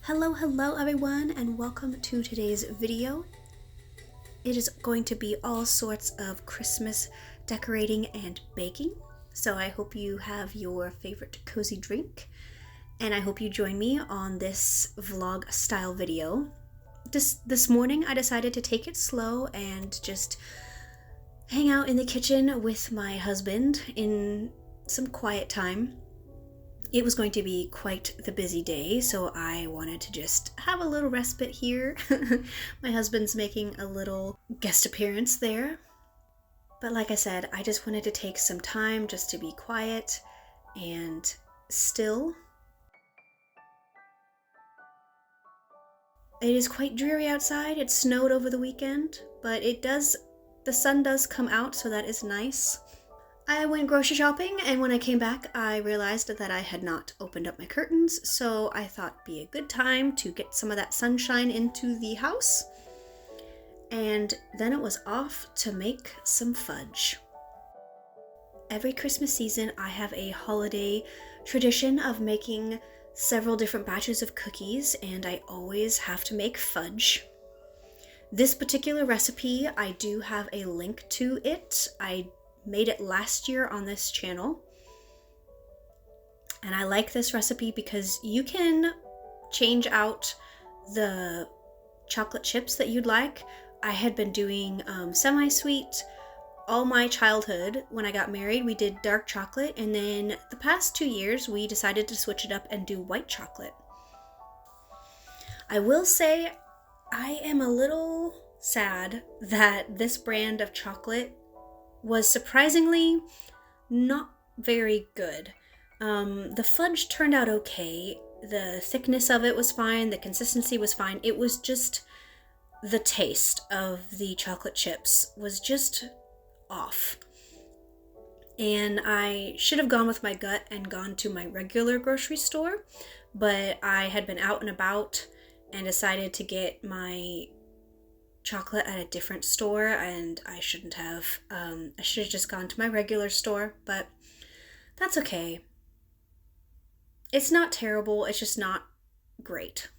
Hello everyone, and welcome to today's video. It is going to be all sorts of Christmas decorating and baking, so I hope you have your favorite cozy drink, and I hope you join me on this vlog style video. This morning I decided to take it slow and just hang out in the kitchen with my husband in some quiet time. It was going to be quite the busy day, so I wanted to just have a little respite here. My husband's making a little guest appearance there. But like I said, I just wanted to take some time just to be quiet and still. It is quite dreary outside. It snowed over the weekend, but the sun does come out, so that is nice. I went grocery shopping, and when I came back, I realized that I had not opened up my curtains, so I thought it'd be a good time to get some of that sunshine into the house. And then it was off to make some fudge. Every Christmas season, I have a holiday tradition of making several different batches of cookies, and I always have to make fudge. This particular recipe, I do have a link to it. I made it last year on this channel, and I like this recipe because you can change out the chocolate chips that you'd like. I had been doing semi-sweet all my childhood. When I got married, we did dark chocolate, and then the past 2 years we decided to switch it up and do white chocolate. I will say I am a little sad that this brand of chocolate was surprisingly not very good. The fudge turned out okay. The thickness of it was fine. The consistency was fine. It was just the taste of the chocolate chips was just off. And I should have gone with my gut and gone to my regular grocery store, but I had been out and about and decided to get my chocolate at a different store, and I shouldn't have. I should have just gone to my regular store, but that's okay. It's not terrible, it's just not great.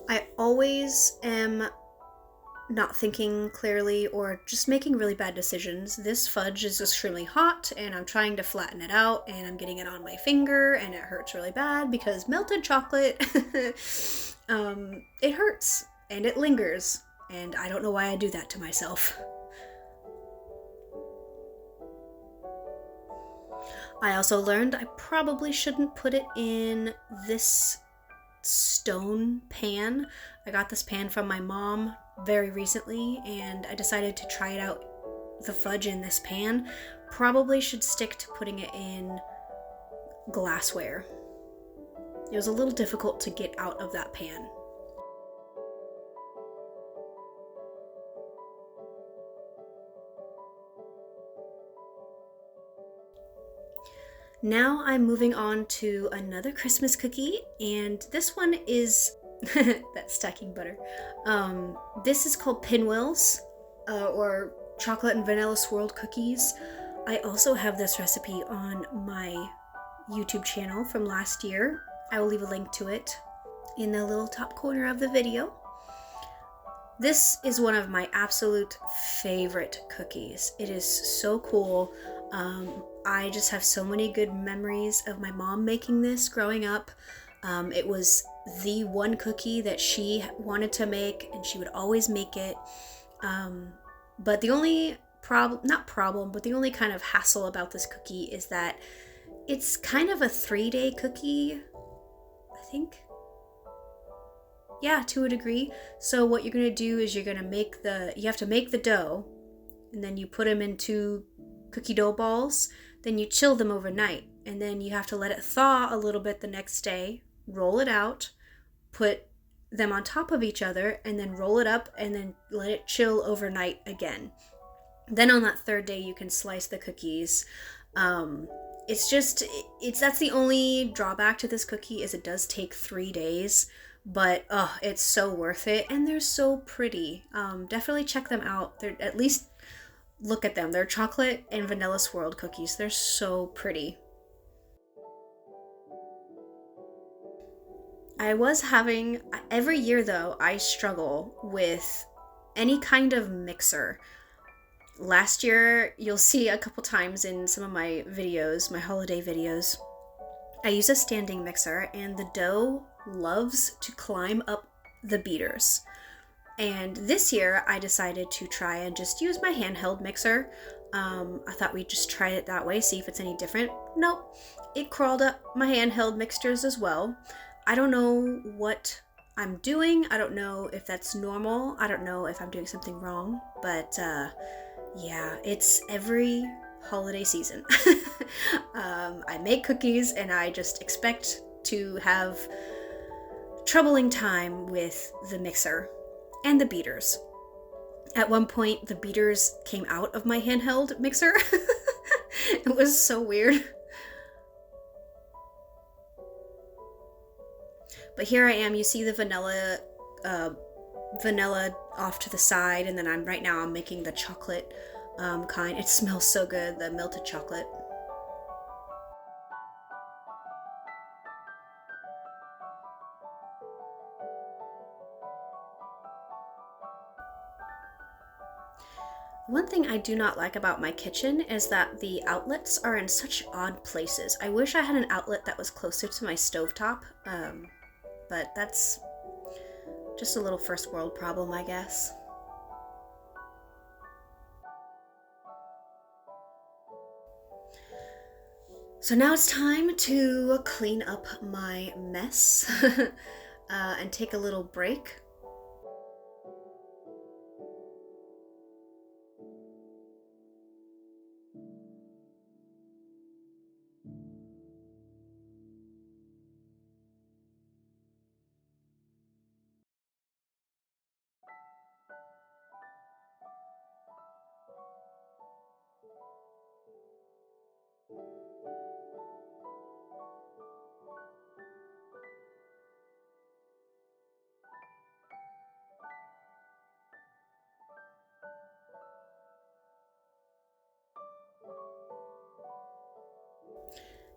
I always am not thinking clearly or just making really bad decisions. This fudge is extremely hot, and I'm trying to flatten it out, and I'm getting it on my finger, and it hurts really bad because melted chocolate, it hurts and it lingers, and I don't know why I do that to myself. I also learned I probably shouldn't put it in this stone pan. I got this pan from my mom very recently, and I decided to try it out, the fudge in this pan. Probably should stick to putting it in glassware. It was a little difficult to get out of that pan. Now I'm moving on to another Christmas cookie, and this one is that stacking butter. This is called pinwheels, or chocolate and vanilla swirled cookies. I also have this recipe on my YouTube channel from last year. I will leave a link to it in the little top corner of the video. This is one of my absolute favorite cookies. It is so cool. I just have so many good memories of my mom making this growing up. It was the one cookie that she wanted to make, and she would always make it. But the only the only kind of hassle about this cookie is that it's kind of a 3-day cookie, I think. Yeah, to a degree. So what you're gonna do is you have to make the dough, and then you put them into cookie dough balls, then you chill them overnight, and then you have to let it thaw a little bit the next day, roll it out, put them on top of each other and then roll it up and then let it chill overnight again. Then on that third day, you can slice the cookies. That's the only drawback to this cookie is it does take 3 days, but it's so worth it, and they're so pretty. Definitely check them out. They're, at least look at them. They're chocolate and vanilla swirled cookies. They're so pretty. Every year though, I struggle with any kind of mixer. Last year, you'll see a couple times in some of my videos, my holiday videos, I use a standing mixer and the dough loves to climb up the beaters. And this year I decided to try and just use my handheld mixer. I thought we'd just try it that way, see if it's any different. Nope, it crawled up my handheld mixers as well. I don't know what I'm doing. I don't know if that's normal. I don't know if I'm doing something wrong, but yeah, it's every holiday season. I make cookies and I just expect to have troubling time with the mixer and the beaters. At one point, the beaters came out of my handheld mixer. It was so weird. But here I am, you see the vanilla off to the side, and then I'm making the chocolate kind. It smells so good, the melted chocolate. One thing I do not like about my kitchen is that the outlets are in such odd places. I wish I had an outlet that was closer to my stovetop, but that's just a little first world problem, I guess. So now it's time to clean up my mess and take a little break.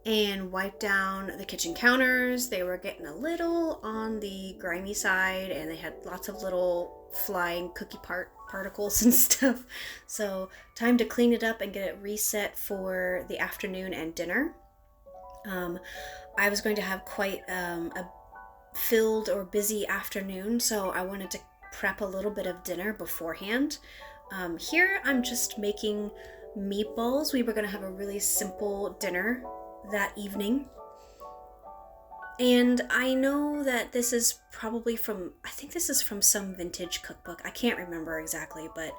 And wipe down the kitchen counters. They were getting a little on the grimy side, and they had lots of little flying cookie particles and stuff. So time to clean it up and get it reset for the afternoon and dinner. I was going to have quite a filled or busy afternoon, so I wanted to prep a little bit of dinner beforehand. Here I'm just making meatballs. We were going to have a really simple dinner that evening, and I know that this is probably I think this is from some vintage cookbook. I can't remember exactly, but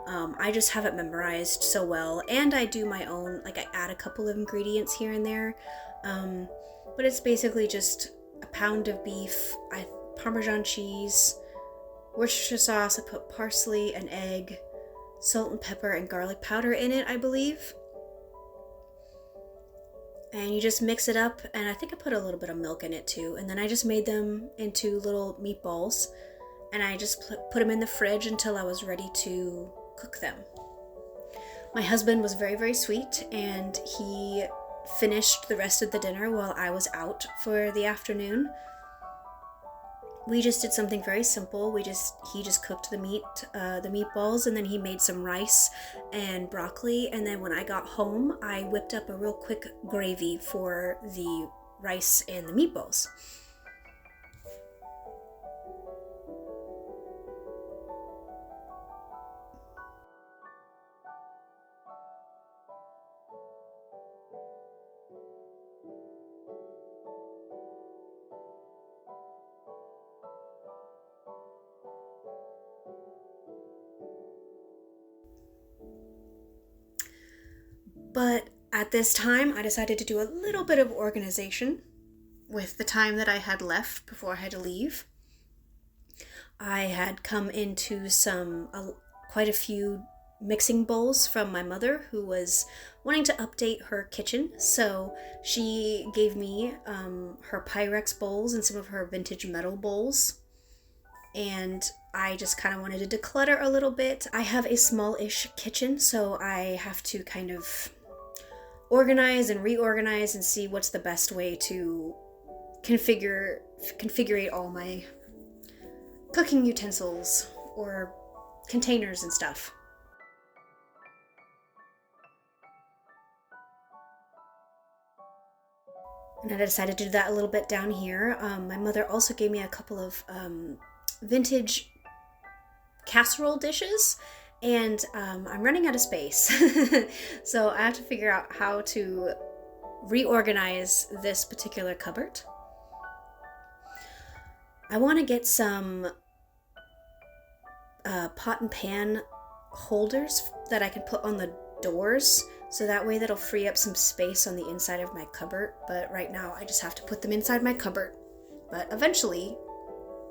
I just have it memorized so well, and I do my own, like I add a couple of ingredients here and there, but it's basically just a pound of beef, Parmesan cheese, Worcestershire sauce. I put parsley, an egg, salt and pepper, and garlic powder in it, I believe. And you just mix it up, and I think I put a little bit of milk in it too. And then I just made them into little meatballs, and I just put them in the fridge until I was ready to cook them. My husband was very, very sweet, and he finished the rest of the dinner while I was out for the afternoon. We just did something very simple. He just cooked the meatballs, and then he made some rice and broccoli. And then when I got home, I whipped up a real quick gravy for the rice and the meatballs. But at this time, I decided to do a little bit of organization with the time that I had left before I had to leave. I had come into quite a few mixing bowls from my mother, who was wanting to update her kitchen. So she gave me her Pyrex bowls and some of her vintage metal bowls. And I just kind of wanted to declutter a little bit. I have a small-ish kitchen, so I have to kind of organize and reorganize and see what's the best way to configure all my cooking utensils or containers and stuff. And I decided to do that a little bit down here. My mother also gave me a couple of vintage casserole dishes, and I'm running out of space. So I have to figure out how to reorganize this particular cupboard. I want to get some pot and pan holders that I can put on the doors, so that way that'll free up some space on the inside of my cupboard. But right now I just have to put them inside my cupboard. But eventually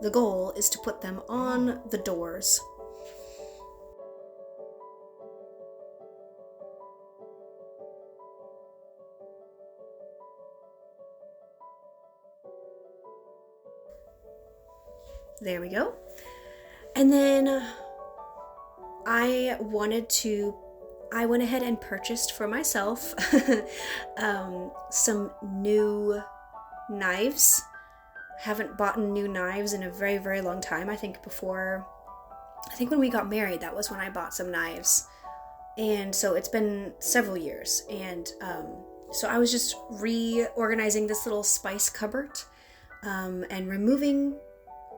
the goal is to put them on the doors. There we go. And then I went ahead and purchased for myself some new knives. Haven't bought new knives in a very, very long time. I think when we got married, that was when I bought some knives. And so it's been several years. And so I was just reorganizing this little spice cupboard and removing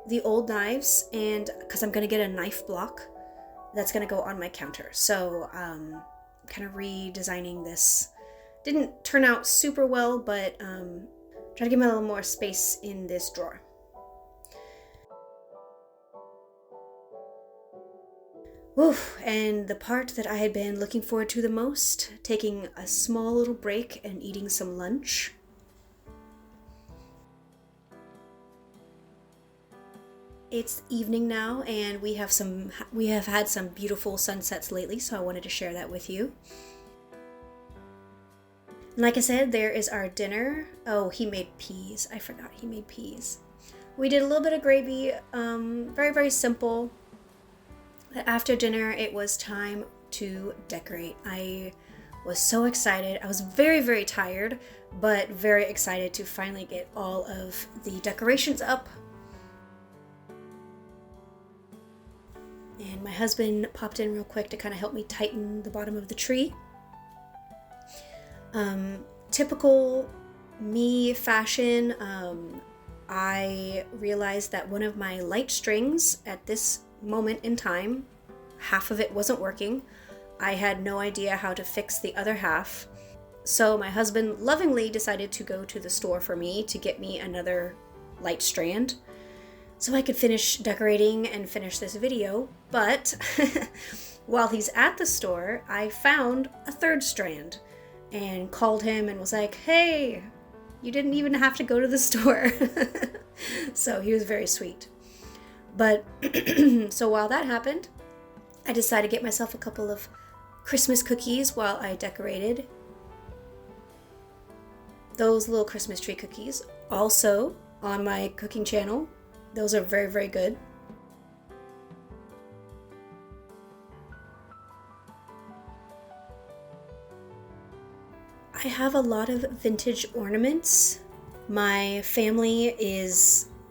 the old knives, and because I'm going to get a knife block that's going to go on my counter. So I'm kind of redesigning this. Didn't turn out super well, but try to give me a little more space in this drawer. Oof, and the part that I had been looking forward to the most, taking a small little break and eating some lunch. It's evening now, and we have had some beautiful sunsets lately, so I wanted to share that with you. And like I said, there is our dinner. Oh, he made peas. I forgot he made peas. We did a little bit of gravy, very, very simple. But after dinner, it was time to decorate. I was so excited. I was very, very tired, but very excited to finally get all of the decorations up. And my husband popped in real quick to kind of help me tighten the bottom of the tree. Typical me fashion, I realized that one of my light strings at this moment in time, half of it wasn't working. I had no idea how to fix the other half. So my husband lovingly decided to go to the store for me to get me another light strand, so I could finish decorating and finish this video. But while he's at the store, I found a third strand and called him and was like, hey, you didn't even have to go to the store. So he was very sweet. But so while that happened, I decided to get myself a couple of Christmas cookies while I decorated. Those little Christmas tree cookies, also on my cooking channel. Those are very, very good. I have a lot of vintage ornaments. My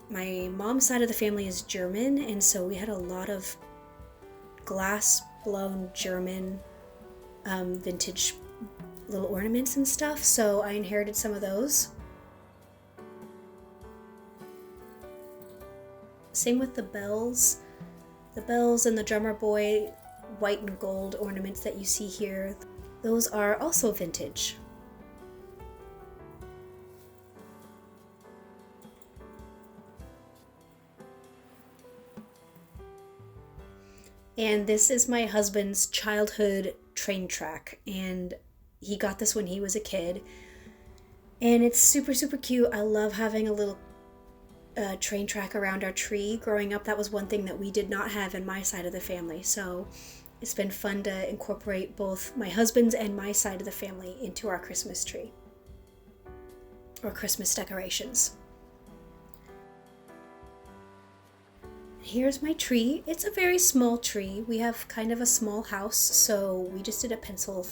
mom's side of the family is German, and so we had a lot of glass-blown German vintage little ornaments and stuff, so I inherited some of those. Same with the bells. The bells and the drummer boy white and gold ornaments that you see here, those are also vintage. And this is my husband's childhood train track, and he got this when he was a kid. And it's super, super cute. I love having a little a train track around our tree. Growing up, that was one thing that we did not have in my side of the family. So it's been fun to incorporate both my husband's and my side of the family into our Christmas tree or Christmas decorations. Here's my tree. It's a very small tree. We have kind of a small house, so we just did a pencil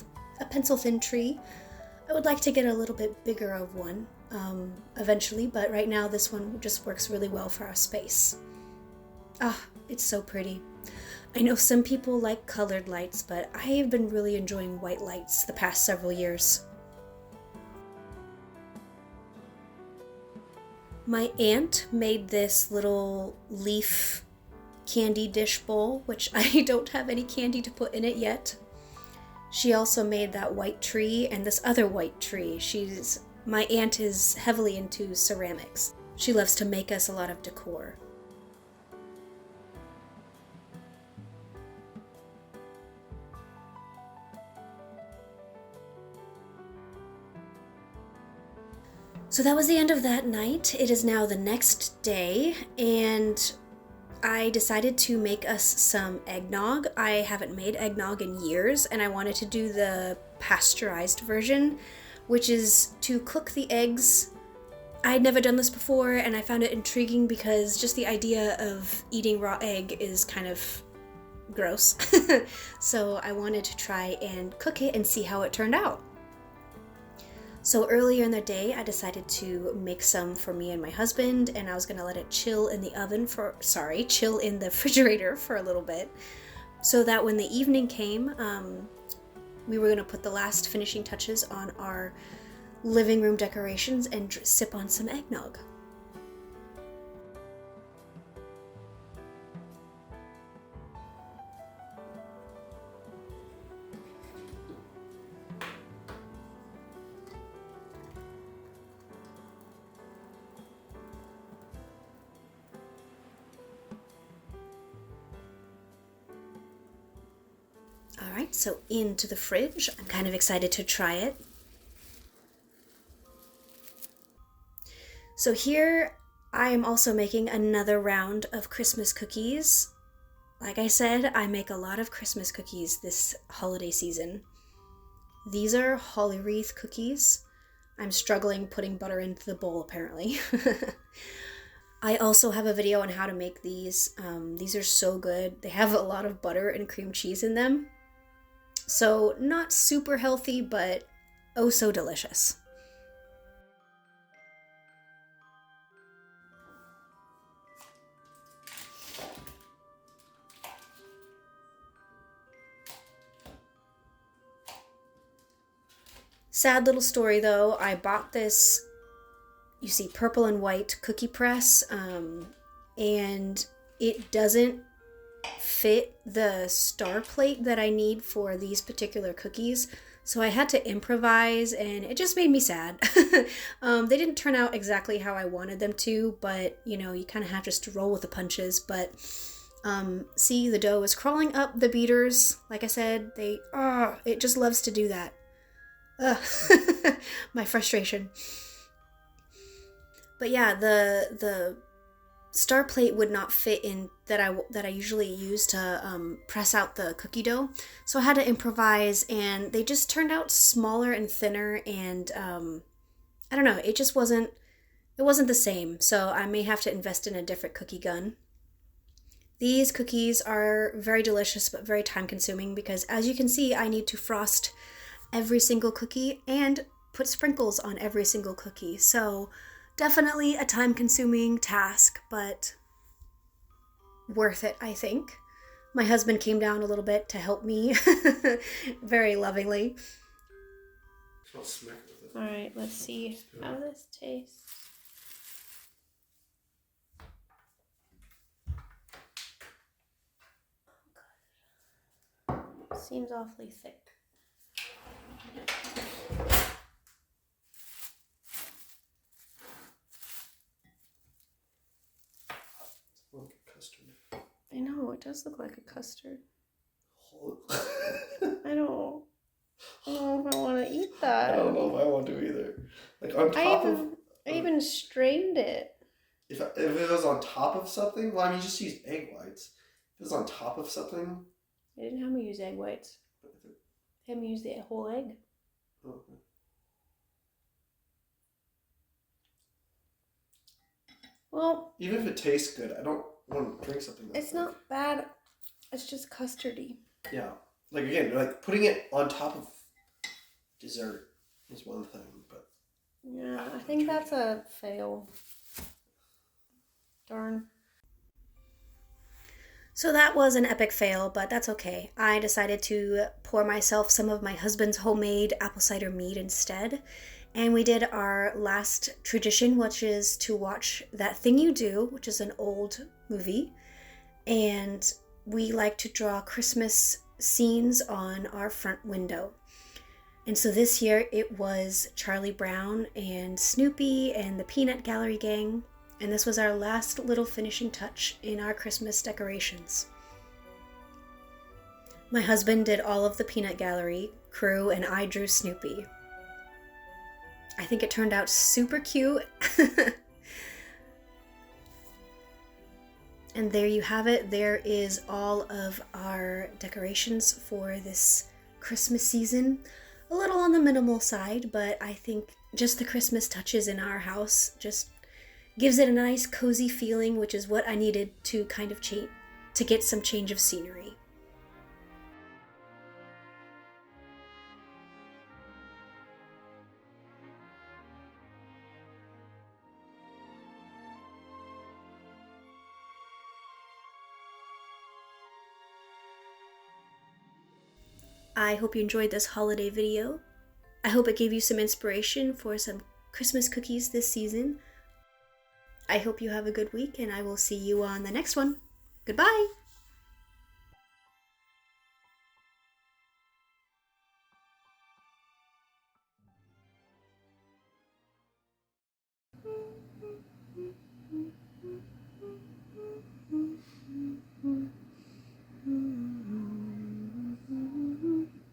thin tree. I would like to get a little bit bigger of one eventually, but right now this one just works really well for our space. It's so pretty. I know some people like colored lights, but I have been really enjoying white lights the past several years. My aunt made this little leaf candy dish bowl, which I don't have any candy to put in it yet. She also made that white tree and this other white tree. My aunt is heavily into ceramics. She loves to make us a lot of decor. So that was the end of that night. It is now the next day, and I decided to make us some eggnog. I haven't made eggnog in years, and I wanted to do the pasteurized version, which is to cook the eggs. I had never done this before, and I found it intriguing because just the idea of eating raw egg is kind of gross. So I wanted to try and cook it and see how it turned out. So earlier in the day, I decided to make some for me and my husband, and I was gonna let it chill in the refrigerator for a little bit, so that when the evening came, we were gonna put the last finishing touches on our living room decorations and sip on some eggnog. Alright, so into the fridge. I'm kind of excited to try it. So here I am also making another round of Christmas cookies. Like I said, I make a lot of Christmas cookies this holiday season. These are holly wreath cookies. I'm struggling putting butter into the bowl apparently. I also have a video on how to make these. These are so good. They have a lot of butter and cream cheese in them. So not super healthy, but oh so delicious. Sad little story though, I bought this, you see, purple and white cookie press, and it doesn't fit the star plate that I need for these particular cookies, so I had to improvise, and it just made me sad. They didn't turn out exactly how I wanted them to, but you know, you kind of have just to roll with the punches. But see, the dough is crawling up the beaters. Like I said, it just loves to do that. My frustration. But yeah, the star plate would not fit in that I usually use to press out the cookie dough, so I had to improvise, and they just turned out smaller and thinner, and I don't know, it wasn't the same, so I may have to invest in a different cookie gun. These cookies are very delicious but very time consuming because, as you can see, I need to frost every single cookie and put sprinkles on every single cookie, so definitely a time-consuming task, but worth it, I think. My husband came down a little bit to help me, very lovingly. Alright, let's see how this tastes. Seems awfully thick. Like a custard. I know, it does look like a custard. I don't know if I want to eat that. I don't know if I want to either. Like on top I even strained it. If it was on top of something, well, I mean, you just use egg whites. If it was on top of something. They didn't have me use egg whites. They had me use the whole egg. Okay. Well, even if it tastes good, I don't want to drink something that's it's not bad. It's just custardy. Yeah. Like, again, like putting it on top of dessert is one thing, but... Yeah, I think that's a fail. Darn. So that was an epic fail, but that's okay. I decided to pour myself some of my husband's homemade apple cider mead instead. And we did our last tradition, which is to watch That Thing You Do, which is an old movie. And we like to draw Christmas scenes on our front window. And so this year it was Charlie Brown and Snoopy and the Peanut Gallery Gang. And this was our last little finishing touch in our Christmas decorations. My husband did all of the Peanut Gallery crew and I drew Snoopy. I think it turned out super cute. And there you have it. There is all of our decorations for this Christmas season. A little on the minimal side, but I think just the Christmas touches in our house just gives it a nice cozy feeling, which is what I needed to kind of to get some change of scenery. I hope you enjoyed this holiday video. I hope it gave you some inspiration for some Christmas cookies this season. I hope you have a good week, and I will see you on the next one. Goodbye!